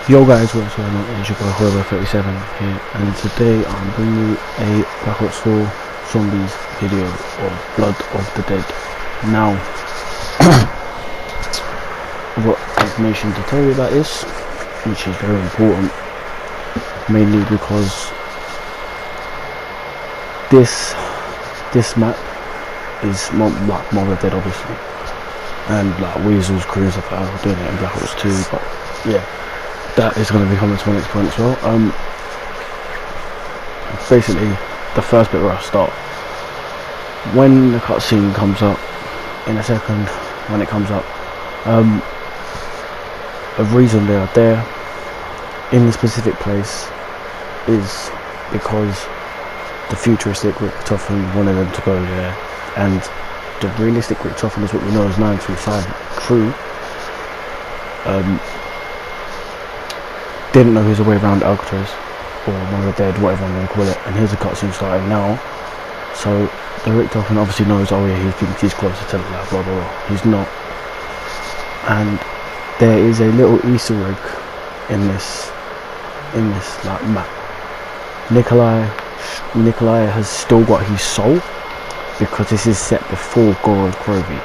Yo guys, what's going on? It's your boy SHAREfactory here, and today I'm bringing you a Black Ops 4 Zombies video of Blood of the Dead. Now, I've got information to tell you about this, which is very important, mainly because this map is Mob of the Dead, obviously, and like Weasel's crew and stuff like that are doing it in Black Ops 2, but yeah. That is going to be coming to my next point as well. Basically, the first bit where I start, when the cutscene comes up, in a second, when it comes up, the reason they are there in the specific place is because the futuristic Richtofen wanted them to go there, and the realistic Richtofen is what we know as 935 crew. Didn't know his way around Alcatraz, or Mob of the Dead, whatever I'm going to call it, and here's the cutscene starting now. So the Richtofen obviously knows, oh yeah, he thinks he's closer to the lab, blah blah blah. He's not. And there is a little Easter egg in this like map. Nikolai has still got his soul, because this is set before Gorod Krovi.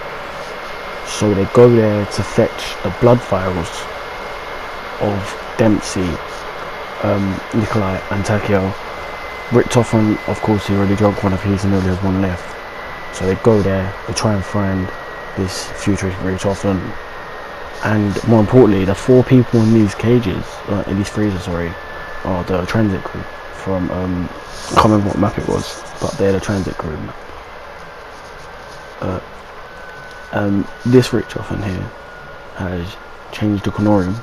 So they go there to fetch the blood vials of Dempsey, Nikolai and Takeo. Richtofen, of course, he already drunk one of his and only has one left. So they go there, they try and find this futuristic Richtofen, and more importantly, the 4 people in these cages, in these freezers, sorry, are the transit crew from, I can't remember what map it was, but they're the transit crew. This Richtofen here has changed the Conorium,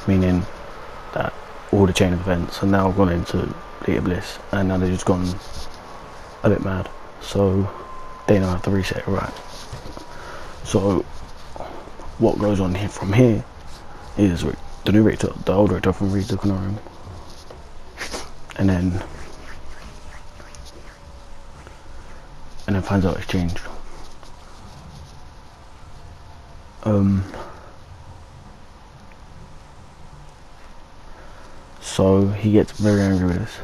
meaning that all the chain of events are now gone into Data Bliss, and now they've just gone a bit mad, so they now have to reset it right. So what goes on here from here is the new Richtofen, the old Richtofen reads the Conorium, and then finds out it's changed. So he gets very angry with this,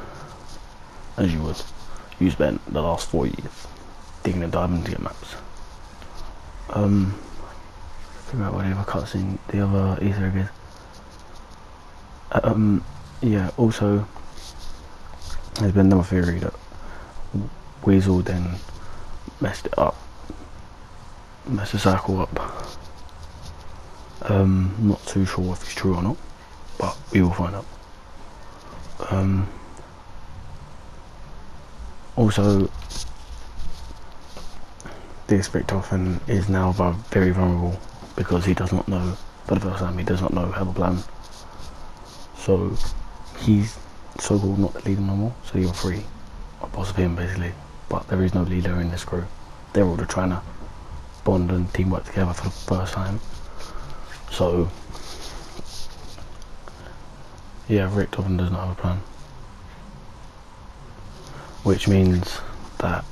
as you would. You spent the last 4 years digging and diving to get maps. Figure out what the other cutscene, the other Easter egg is. Yeah, also, there's been another theory that Weasel then messed it up, messed the cycle up. Not too sure if it's true or not, but we will find out. Also, this Richtofen is now very vulnerable, because he does not know, for the first time, he does not know how to plan. So he's so-called not the leader no more, so you're free, a boss of him basically, but there is no leader in this crew. They're all trying to bond and teamwork together for the first time. So yeah, Richtofen does not have a plan, which means that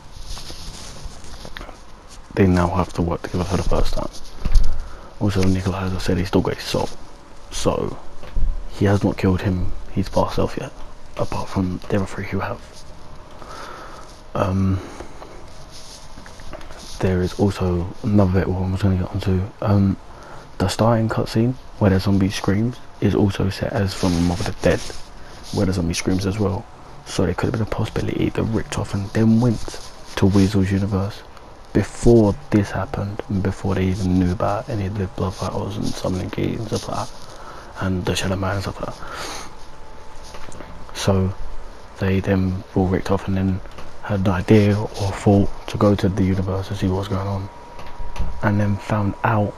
they now have to work together for the first time. Also, Nikolai, as I said, he still got his soul, so he has not killed his past self yet, apart from the other 3 who have. There is also another bit what I was going to get onto. The starting cutscene where the zombie screams is also set as from Mob of the Dead, where the zombie screams as well. So there could have been a possibility that Richtofen then went to Weasel's universe before this happened, and before they even knew about any of the blood vitals and summoning keys and stuff like that, and the Shadow Man and stuff like that. So they then brought Richtofen in, had an idea or thought to go to the universe to see what's going on, and then found out.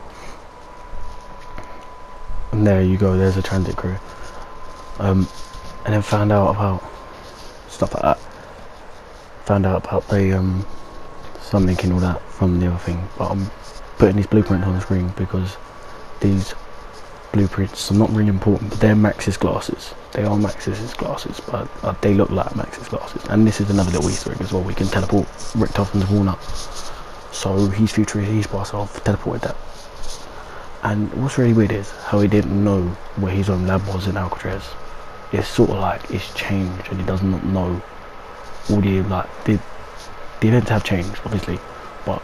And there you go, there's a transit crew. And then found out about stuff like that. Found out about the summoning and all that from the other thing. But I'm putting these blueprints on the screen because these blueprints are not really important, but they're Maxis glasses. They are Maxis glasses, but they look like Maxis glasses. And this is another little Easter egg as well. We can teleport Richtofen's walnut. So he's future, he's past off, teleported that. And what's really weird is how he didn't know where his own lab was in Alcatraz. It's sort of like it's changed, and he does not know all the events have changed, obviously, but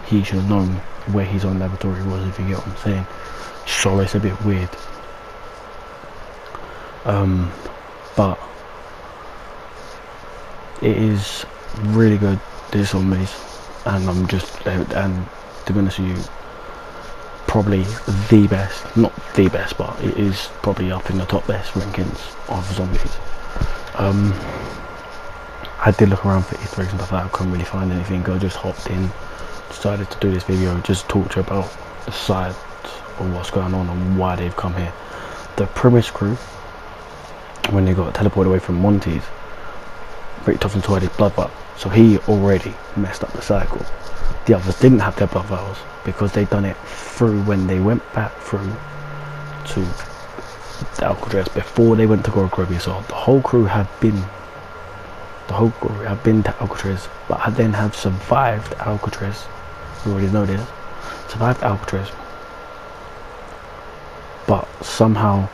he should have known where his own laboratory was, if you get what I'm saying. So it's a bit weird. But it is really good, this zombies, and I'm just, and to be honest with you, probably the best, not the best, but it is probably up in the top best rankings of zombies. I did look around for Easter eggs and stuff like that. I couldn't really find anything. I just hopped in, decided to do this video, just talk to you about the side of what's going on and why they've come here. The premise crew, when they got teleported away from Monty's, Rick Toffin's had his blood vial, so he already messed up the cycle. The others didn't have their blood vials because they'd done it through when they went back through to the Alcatraz before they went to Gorogrobia. So the whole crew have been to Alcatraz, but I then have survived Alcatraz. You already know this. Survived Alcatraz, but somehow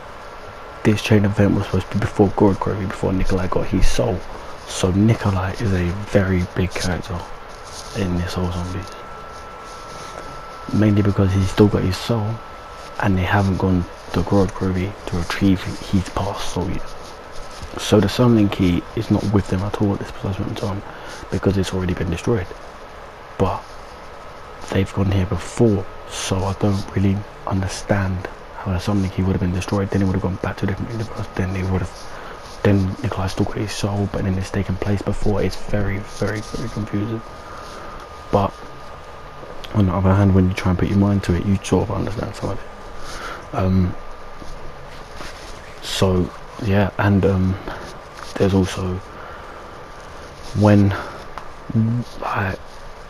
this chain of event was supposed to be before Gorogrobia, before Nikolai got his soul. So Nikolai is a very big character in this whole zombies, mainly because he's still got his soul, and they haven't gone to Gorogrobia to retrieve his past soul yet. So the summoning key is not with them at all at this precise moment in time, because it's already been destroyed. But they've gone here before, so I don't really understand how the summoning key would have been destroyed. Then it would have gone back to a different universe. Then Nikolai still got his soul, but then it's taken place before. It's very, very, very confusing. But on the other hand, when you try and put your mind to it, you sort of understand some of it. So yeah, and there's also when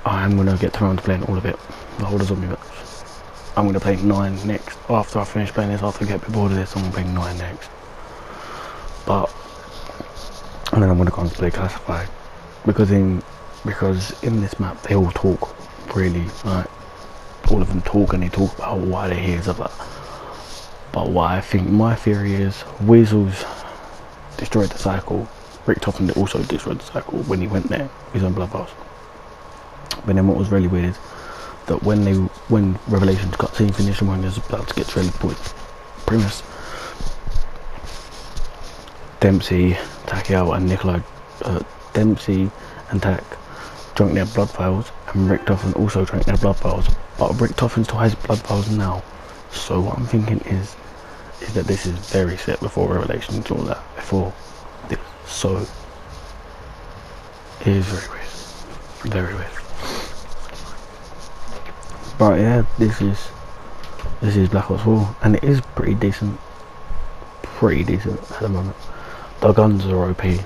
I'm gonna get around to playing all of it, the whole zombie match. I'm gonna play 9 next. After I finish playing this, after I get a bit bored of this, I'm gonna play 9 next. And then I'm gonna go on to play Classified, because in this map they all talk, really, like all of them talk, and they talk about why they're here and stuff like that. But what I think my theory is, Weasel's destroyed the cycle. Rick Toffin also destroyed the cycle when he went there, his own blood vials. But then what was really weird is that when Revelations cutscene finished and when there's about to get teleported, premise, Dempsey, Takiao and Nikolai, Dempsey and Tak drank their blood vials, and Rick Toffin also drank their blood vials, but Rick Toffin still has blood vials now. So what I'm thinking is that this is very set before Revelations and all that, before this. So it is very weird. But yeah, this is Black Ops 4, and it is pretty decent at the moment. The guns are OP. You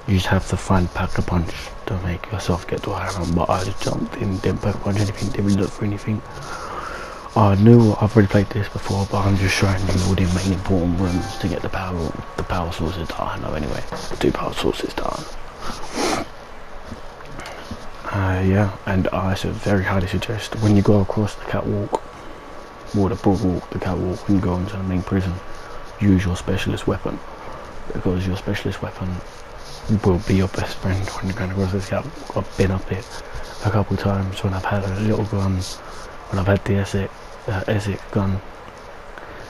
just have to find pack a punch to make yourself get to a higher round. But I just jumped in, didn't pack a punch anything, didn't really look for anything. I knew I've already played this before, but I'm just trying to all the main important rooms to get the power sources that I know anyway. 2 power sources done. Yeah, and I very highly suggest when you go across the catwalk, or the boardwalk, the catwalk, when you go into the main prison, use your specialist weapon, because your specialist weapon will be your best friend when you're going across this catwalk. I've been up it a couple of times when I've had a little gun, when I've had the Essex gun,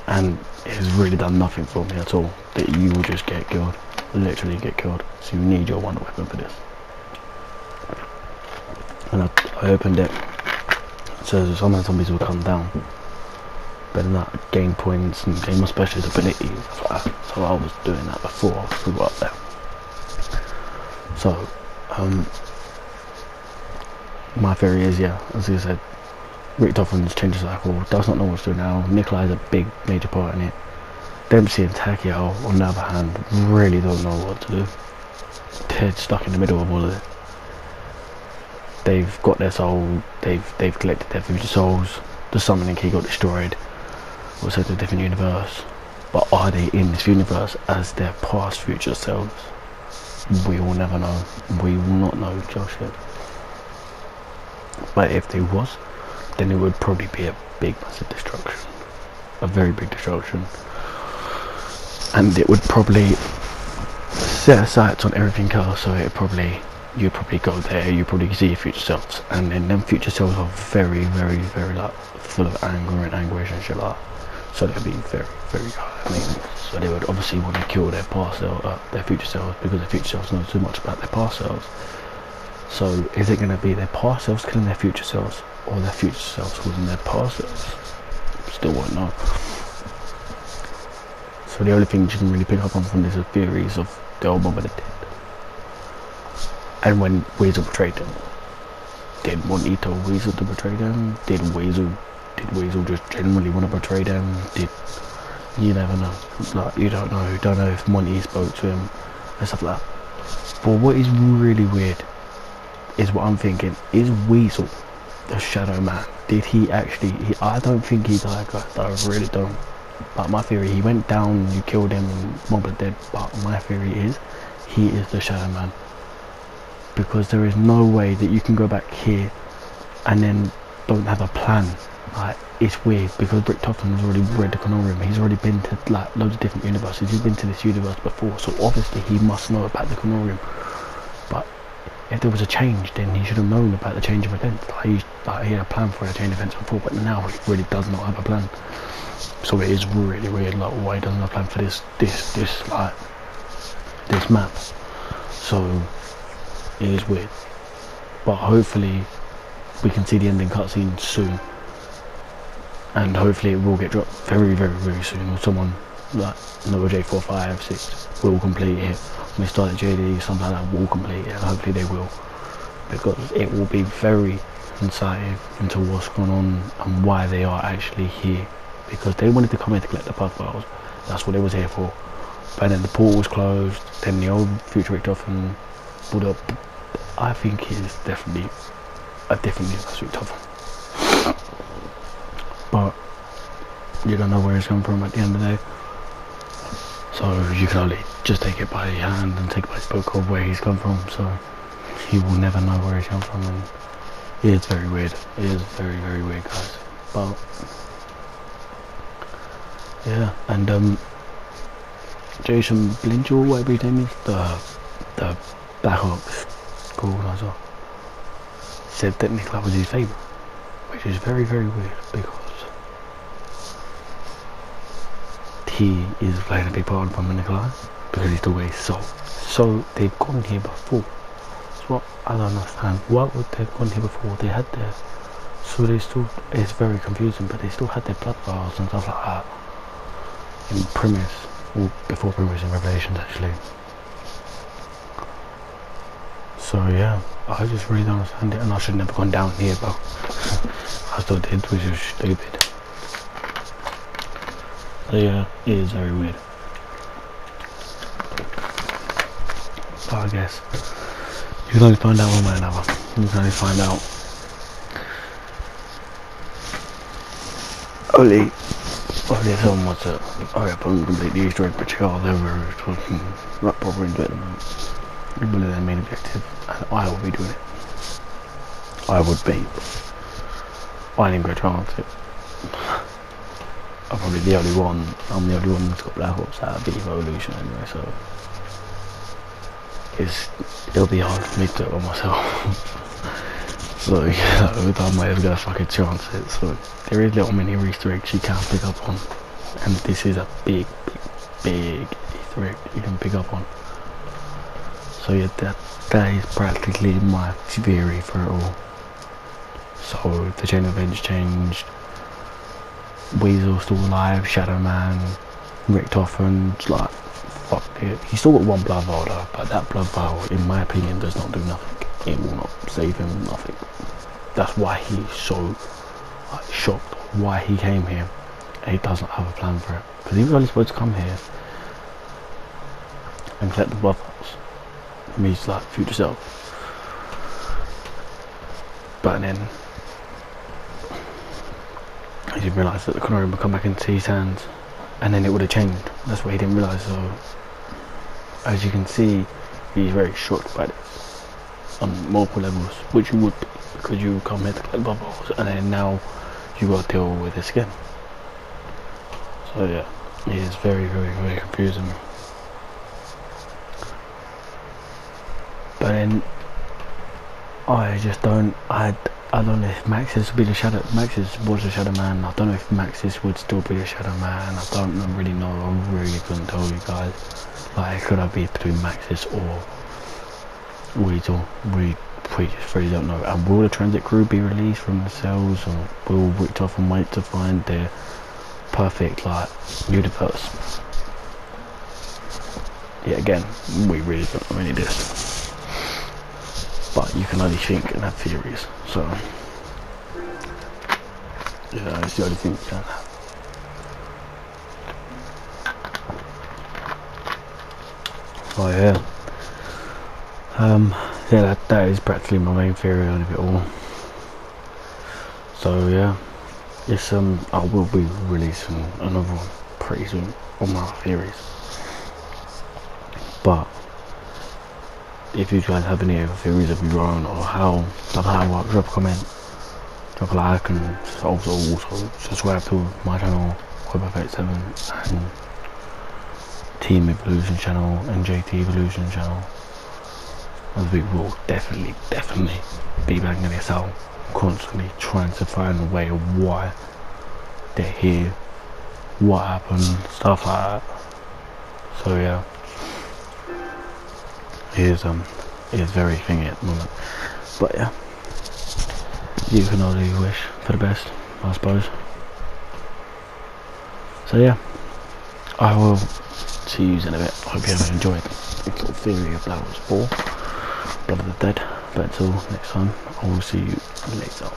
and it has really done nothing for me at all. That you will just get killed, literally get killed. So you need your one weapon for this. And I opened it, so some of the zombies will come down, but not gain points and gain more specialist abilities. So I was doing that before we got up there. So my theory is, yeah, as I said, Rick Toffin's changed the cycle, does not know what to do now. Nikolai is a big major part in it. Dempsey and Takiao, on the other hand, really don't know what to do. They're stuck in the middle of all of it. They've got their soul, they've collected their future souls, the summoning key got destroyed, or sent to a different universe. But are they in this universe as their past future selves? We will never know. We will not know just yet. But if they was, then it would probably be a big massive destruction, a very big destruction, and it would probably set sights on everything else. So you'd probably go there, you probably see your future selves, and then them future selves are very like full of anger and anguish and shit like that. So they'd be very I mean, so they would obviously want to kill their past self, their future selves, because their future selves know too much about their past selves. So is it going to be their past selves killing their future selves, or their future selves killing their past selves? Still won't know. So the only thing you can really pick up on from this is theories of the old mom and the dead. And when Weasel betrayed them, did Monty tell Weasel to betray them? Did Weasel just generally want to betray them? You never know. Like, you don't know. You don't know if Monty spoke to him and stuff like that. But what is really weird is what I'm thinking, is Weasel the Shadow Man? Did he actually, I don't think he died, guys. I really don't. But my theory, he went down, you killed him, and Mob is dead. But my theory is, he is the Shadow Man. Because there is no way that you can go back here and then don't have a plan. Like, it's weird, because Rick Topham has already read the Conorium. He's already been to like loads of different universes. He's been to this universe before, so obviously he must know about the Conorium. But if there was a change, then he should have known about the change of events. Like he had a plan for a change of events before, but now he really does not have a plan. So it is really weird, like, why he doesn't have a plan for this map. So it is weird, but hopefully we can see the ending cutscene soon, and hopefully it will get dropped very soon, or someone like Nova J456 will complete it. When they start at JD, something like that will complete it. Hopefully they will, because it will be very insightive into what's going on and why they are actually here, because they wanted to come here to collect the puff files. That's what they was here for. But then the portal was closed, then the old future Rick Topham pulled up. I think he's definitely a different universe Rick Topham. But you don't know where he's come from at the end of the day. So you can only just take it by hand and take it by his book of where he's come from. So he will never know where he's come from, and it is very weird. It is very weird, guys. But yeah, and Jason Blinchel, whatever his name is, the Black Ops organizer, said that Nikolai was his favourite, which is very weird, because he is playing a big part of Bomber Nikolai, because he's the way so they've gone here before. So I don't understand, what would they've gone here before? They had their, so they still, it's very confusing, but they still had their blood vials and stuff like that in Primus, or before Primus, in Revelations actually. So yeah, I just really don't understand it, and I should never gone down here, but I still did, which is stupid. So yeah, it is very weird. But I guess you can only find out one way or another. You can only find out. Only if someone wants to hurry up and complete the Easter egg, but check out their fucking right proper into it. It's one of their main objective, and I will be doing it. I would be, but I didn't get a chance to. I'm probably the only one. I'm the only one that's got Black Ops out of the Evolution anyway, so it'll be hard for me to do it by myself. So yeah, I might have got a fucking chance it. So there is little mini Easter eggs you can pick up on, and this is a big Easter egg you can pick up on. So yeah, that is practically my theory for it all. So the chain of events changed. Weasel still alive, Shadow Man, Rick Topham, like, fuck it. He's still got one blood vial though, but that blood vial, in my opinion, does not do nothing. It will not save him, nothing. That's why he's so like, shocked why he came here, and he doesn't have a plan for it. Because he was only supposed to come here and collect the blood vials from his like future self. But then he didn't realise that the Conorium would come back into his hands, and then it would have changed. That's what he didn't realise. So as you can see, he's very shocked by this. on multiple levels, which you would be, because you would come here to collect bubbles, and then now you got to deal with this again. So yeah, it is very, very, very confusing. But then I just don't. I don't know if Maxis would be the shadow. Maxis was the shadow man. I don't know if Maxis would still be the shadow man. I don't really know. I really couldn't tell you guys. Like, could I be between Maxis or Weasel? We just really don't know. And will the transit crew be released from the cells, or will Richtofen and wait to find their perfect like universe? Yeah, again, we really don't know any of this. But you can only think and have theories, so yeah, it's the only thing you can have. Oh yeah, yeah, that is practically my main theory on it all. So yeah, it's I will be releasing another one pretty soon on my theories. But if you guys have any other theories of your own, or how it works, drop a comment, drop a like, and also subscribe to my channel, SHAREfactory, and Team Evolution channel, and JT Evolution channel. As we will definitely be banging this out, constantly trying to find a way of why they're here, what happened, stuff like that. So yeah. It is very thingy at the moment, but yeah, you can only wish for the best, I suppose. So yeah, I will see you in a bit. Hope you have enjoyed the little theory of Black Ops 4, Blood of the Dead. But until next time, I will see you later.